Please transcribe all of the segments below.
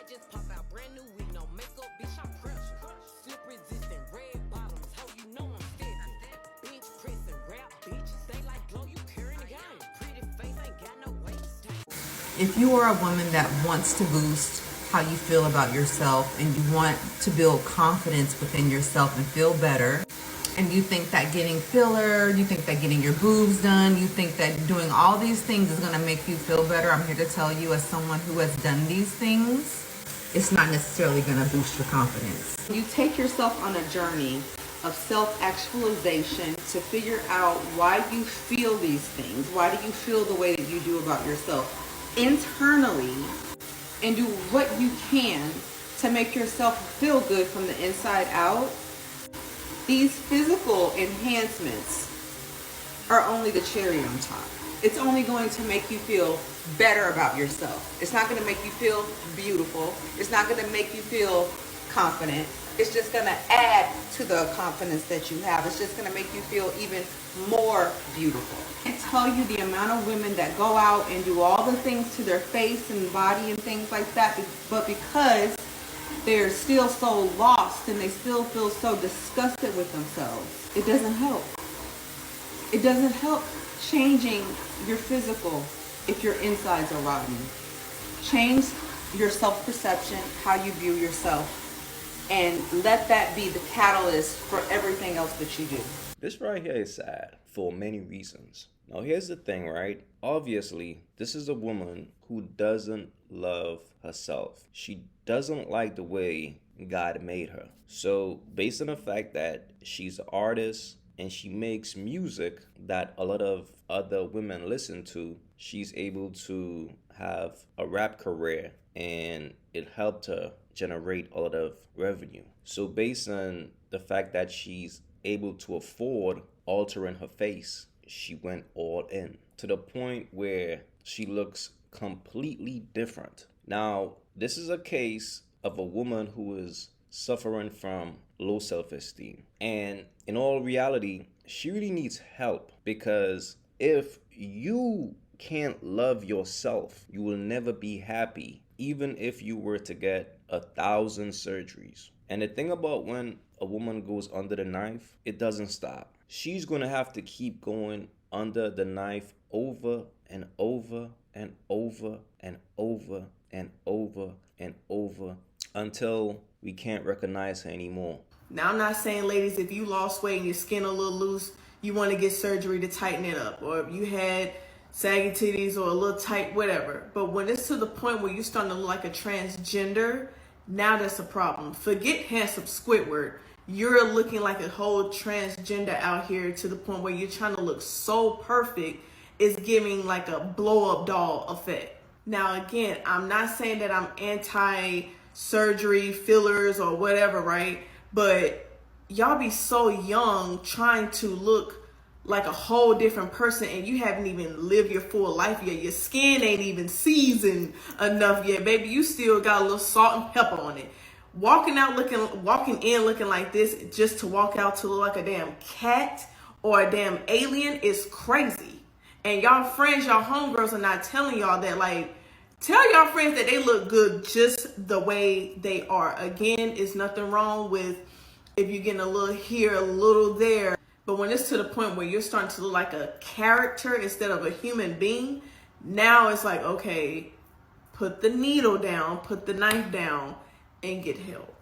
just pop out brand new weed, no makeup, bitch, I'm pressure. Slip resistant, red bottoms, ho, you know I'm stepping. Bench pressing, rap bitches, they like glow, you carrying the game. Pretty face, ain't got no waist. If you are a woman that wants to boost how you feel about yourself and you want to build confidence within yourself and feel better, and you think that getting filler, you think that getting your boobs done, you think that doing all these things is going to make you feel better, I'm here to tell you, as someone who has done these things, it's not necessarily going to boost your confidence. You take yourself on a journey of self-actualization to figure out why you feel these things. Why do you feel the way that you do about yourself internally, and do what you can to make yourself feel good from the inside out. These physical enhancements are only the cherry on top. It's only going to make you feel better about yourself. It's not going to make you feel beautiful. It's not going to make you feel confident. It's just going to add to the confidence that you have. It's just going to make you feel even more beautiful. I can't tell you the amount of women that go out and do all the things to their face and body and things like that, but because they're still so lost and they still feel so disgusted with themselves, it doesn't help. It doesn't help changing your physical if your insides are rotten. Change your self-perception, how you view yourself, and let that be the catalyst for everything else that you do. This right here is sad for many reasons. Now here's the thing, right? Obviously, this is a woman who doesn't love herself. She doesn't like the way God made her. So based on the fact that she's an artist and she makes music that a lot of other women listen to, she's able to have a rap career, and it helped her generate a lot of revenue. So based on the fact that she's able to afford altering her face, she went all in to the point where she looks completely different. Now, this is a case of a woman who is suffering from low self-esteem. And in all reality, she really needs help, because if you can't love yourself, you will never be happy, even if you were to get 1,000 surgeries. And the thing about when a woman goes under the knife, it doesn't stop. She's going to have to keep going under the knife over and over and over and over and over and over until we can't recognize her anymore. Now, I'm not saying, ladies, if you lost weight and your skin a little loose, you want to get surgery to tighten it up, or if you had saggy titties or a little tight, whatever. But when it's to the point where you're starting to look like a transgender, now that's a problem. Forget handsome Squidward. You're looking like a whole transgender out here, to the point where you're trying to look so perfect, it's giving like a blow-up doll effect. Now, again, I'm not saying that I'm anti-surgery, fillers, or whatever, right? But y'all be so young trying to look like a whole different person, and you haven't even lived your full life yet. Your skin ain't even seasoned enough yet, baby. You still got a little salt and pepper on it. Walking in looking like this just to walk out to look like a damn cat or a damn alien is crazy. And y'all friends, y'all homegirls are not telling y'all that. Like, tell y'all friends that they look good just the way they are. Again, it's nothing wrong with if you're getting a little here, a little there. But when it's to the point where you're starting to look like a character instead of a human being, now it's like, okay, put the needle down, put the knife down, and get help.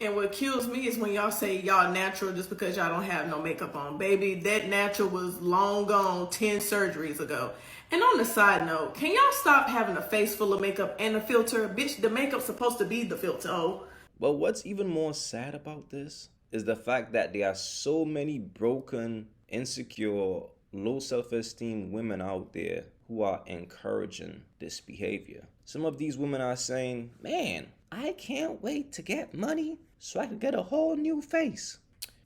And what kills me is when y'all say y'all natural just because y'all don't have no makeup on. Baby, that natural was long gone 10 surgeries ago. And on the side note, can y'all stop having a face full of makeup and a filter? Bitch, the makeup's supposed to be the filter. Oh. But what's even more sad about this is the fact that there are so many broken, insecure, low self-esteem women out there who are encouraging this behavior. Some of these women are saying, man, I can't wait to get money so I can get a whole new face.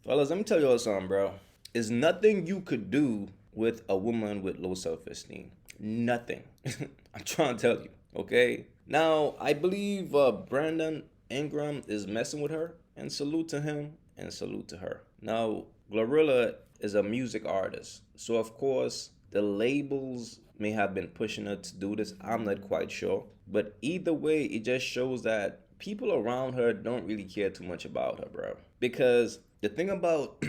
Fellas, let me tell y'all something, bro. There's nothing you could do with a woman with low self-esteem. Nothing. I'm trying to tell you, okay? Now, I believe Brandon Ingram is messing with her, and salute to him and salute to her. Now, GloRilla is a music artist, so of course the labels may have been pushing her to do this. I'm not quite sure. But either way, it just shows that people around her don't really care too much about her, bro. Because the thing about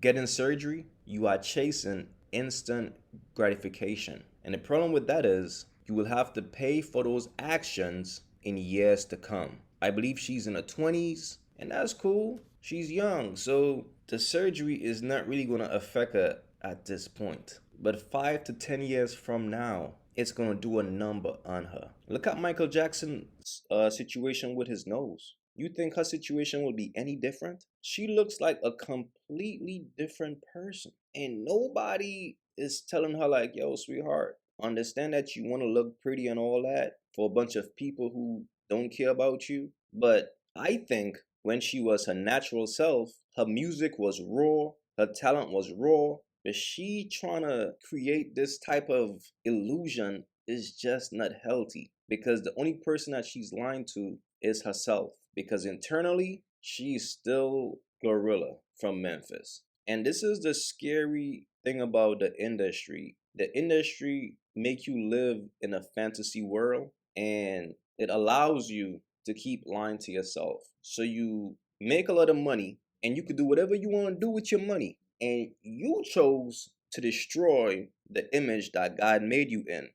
getting surgery, you are chasing instant gratification. And the problem with that is you will have to pay for those actions in years to come. I believe she's in her 20s, and that's cool. She's young, so the surgery is not really going to affect her at this point. But 5 to 10 years from now, it's going to do a number on her. Look at Michael Jackson's situation with his nose. You think her situation will be any different? She looks like a completely different person. And nobody is telling her like, yo, sweetheart, understand that you want to look pretty and all that for a bunch of people who don't care about you. But I think when she was her natural self, her music was raw, her talent was raw, but she trying to create this type of illusion is just not healthy, because the only person that she's lying to is herself, because internally she's still GloRilla from Memphis. And this is the scary thing about the industry. The industry make you live in a fantasy world, and it allows you to keep lying to yourself. So you make a lot of money and you could do whatever you want to do with your money. And you chose to destroy the image that God made you in.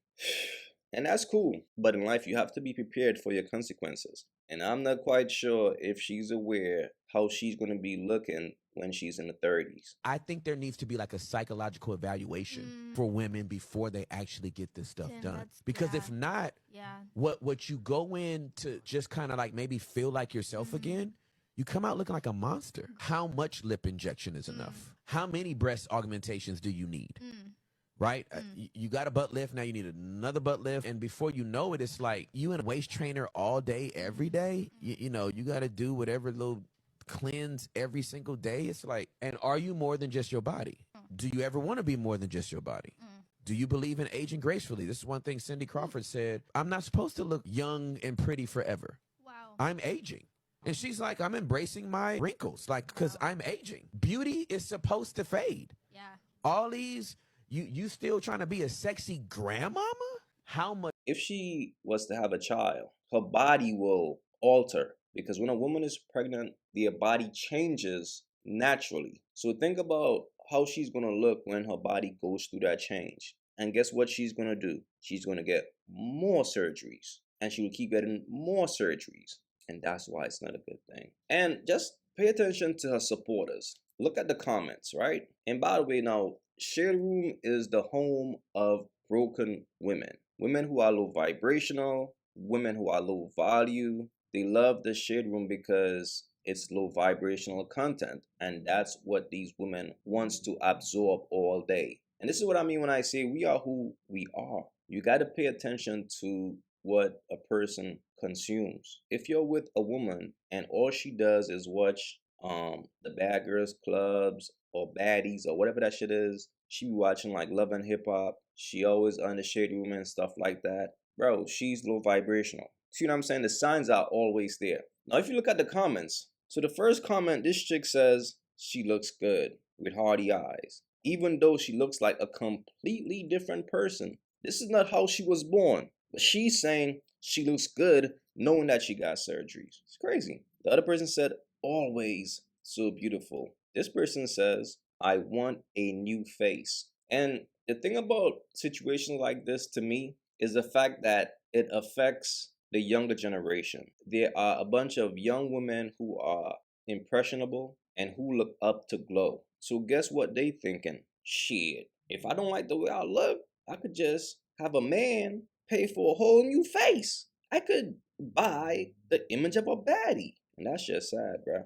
And that's cool. But in life, you have to be prepared for your consequences. And I'm not quite sure if she's aware how she's going to be looking when she's in the 30s. I think there needs to be like a psychological evaluation for women before they actually get this stuff done. Because if not, what you go in to just kind of like maybe feel like yourself again, you come out looking like a monster. How much lip injection is enough? How many breast augmentations do you need? Right? You got a butt lift, now you need another butt lift. And before you know it, it's like you in a waist trainer all day, every day. You know, you got to do whatever little cleanse every single day. It's like, and are you more than just your body? Do you ever want to be more than just your body? Do you believe in aging gracefully? This is one thing Cindy Crawford said. I'm not supposed to look young and pretty forever. Wow. I'm aging. And she's like, I'm embracing my wrinkles, like, because I'm aging. Beauty is supposed to fade. Yeah. All these, you still trying to be a sexy grandmama? How much? If she was to have a child, her body will alter, because when a woman is pregnant, their body changes naturally. So think about how she's going to look when her body goes through that change. And guess what she's going to do? She's going to get more surgeries, and she will keep getting more surgeries. And that's why it's not a good thing. And just pay attention to her supporters. Look at the comments, right? And by the way, now, Shade Room is the home of broken women. Women who are low vibrational, women who are low value. They love the Shade Room because it's low vibrational content. And that's what these women wants to absorb all day. And this is what I mean when I say we are who we are. You got to pay attention to what a person consumes. If you're with a woman and all she does is watch the Bad Girls Clubs or Baddies or whatever that shit is, she be watching like Love and Hip Hop, she always on the Shade Room and stuff like that, bro, she's low vibrational. See what I'm saying? The signs are always there. Now if you look at the comments, so the first comment, this chick says she looks good with hardy eyes, even though she looks like a completely different person. This is not how she was born. But she's saying she looks good knowing that she got surgeries. It's crazy. The other person said, always so beautiful. This person says, I want a new face. And the thing about situations like this to me is the fact that it affects the younger generation. There are a bunch of young women who are impressionable and who look up to Glow. So guess what they thinking? Shit, if I don't like the way I look, I could just have a man pay for a whole new face. I could buy the image of a baddie. And that's just sad, bro.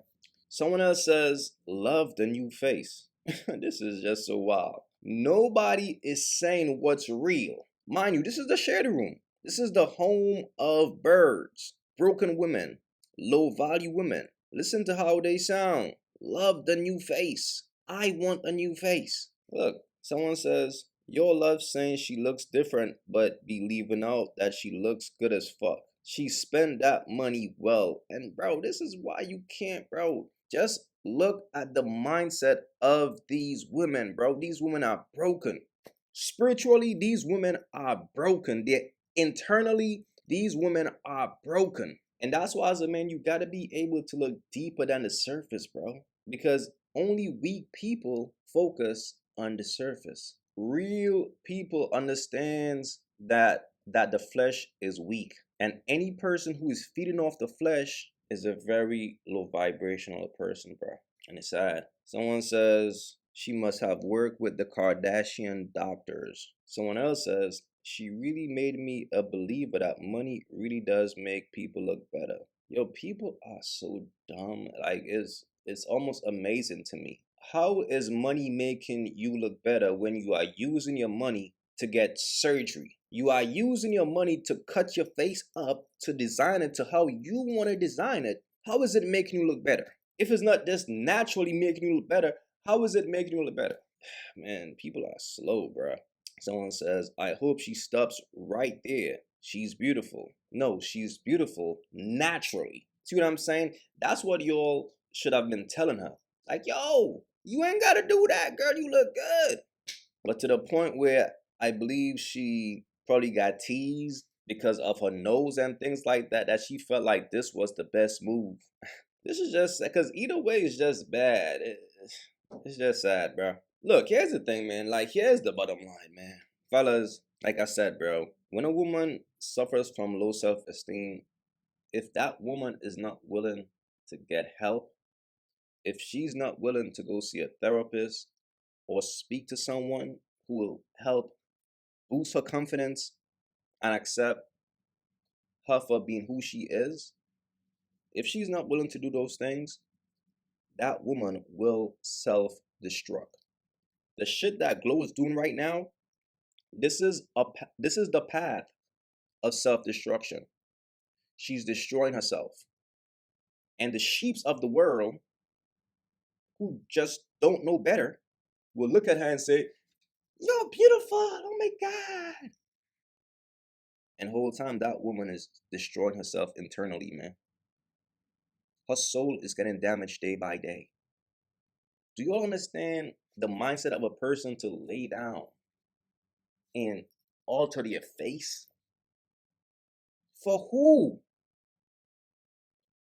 Someone else says, love the new face. This is just so wild. Nobody is saying what's real. Mind you, this is the Shade Room. This is the home of birds, broken women, low value women. Listen to how they sound. Love the new face. I want a new face. Look, someone says, your love saying she looks different, but be leaving out that she looks good as fuck. She spent that money well. And bro, this is why you can't, bro. Just look at the mindset of these women, bro. These women are broken. Spiritually, these women are broken. They're internally, these women are broken. And that's why, as a man, you got to be able to look deeper than the surface, bro. Because only weak people focus on the surface. Real people understands that the flesh is weak, and any person who is feeding off the flesh is a very low vibrational person, bro. And it's sad. Someone says she must have worked with the Kardashian doctors. Someone else says she really made me a believer that money really does make people look better. Yo, people are so dumb. Like, it's almost amazing to me. How is money making you look better when you are using your money to get surgery? You are using your money to cut your face up, to design it to how you want to design it. How is it making you look better? If it's not just naturally making you look better, how is it making you look better? Man, people are slow, bro. Someone says, I hope she stops right there. She's beautiful. No, she's beautiful naturally. See what I'm saying? That's what y'all should have been telling her. Like, yo, you ain't got to do that, girl. You look good. But to the point where I believe she probably got teased because of her nose and things like that, that she felt like this was the best move. This is just, because either way is just bad. It's just sad, bro. Look, here's the thing, man. Like, here's the bottom line, man. Fellas, like I said, bro, when a woman suffers from low self-esteem, if that woman is not willing to get help, if she's not willing to go see a therapist or speak to someone who will help boost her confidence and accept her for being who she is, if she's not willing to do those things, that woman will self-destruct. The shit that Glo is doing right now, this is the path of self-destruction. She's destroying herself. And the sheeps of the world who just don't know better will look at her and say, you're beautiful, oh my God. And the whole time that woman is destroying herself internally, man. Her soul is getting damaged day by day. Do you all understand the mindset of a person to lay down and alter their face? For who?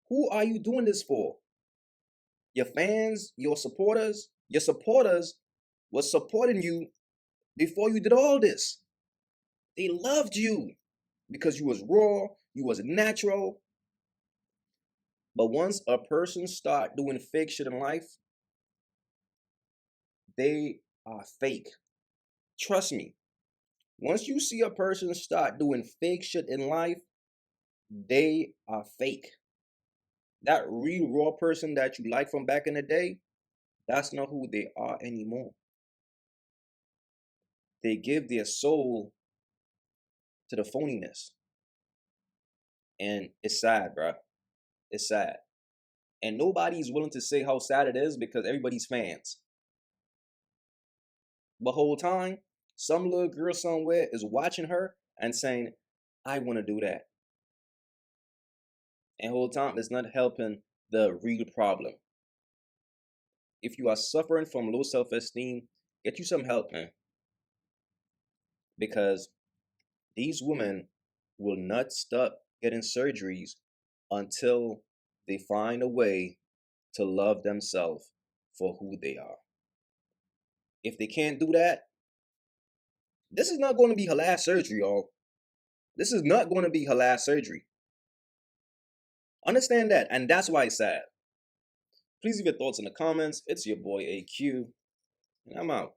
Who are you doing this for? Your fans, your supporters? Your supporters was supporting you before you did all this. They loved you because you was raw, you was natural. But once a person start doing fake shit in life, they are fake. Trust me. Once you see a person start doing fake shit in life, they are fake. That real raw person that you like from back in the day, that's not who they are anymore. They give their soul to the phoniness. And it's sad, bro. It's sad. And nobody's willing to say how sad it is because everybody's fans. The whole time, some little girl somewhere is watching her and saying, I want to do that. And the whole time, it's not helping the real problem. If you are suffering from low self-esteem, get you some help, man. Because these women will not stop getting surgeries until they find a way to love themselves for who they are. If they can't do that, this is not going to be her last surgery, y'all. This is not going to be her last surgery. Understand that, and that's why it's sad. Please leave your thoughts in the comments. It's your boy AyeQ, and I'm out.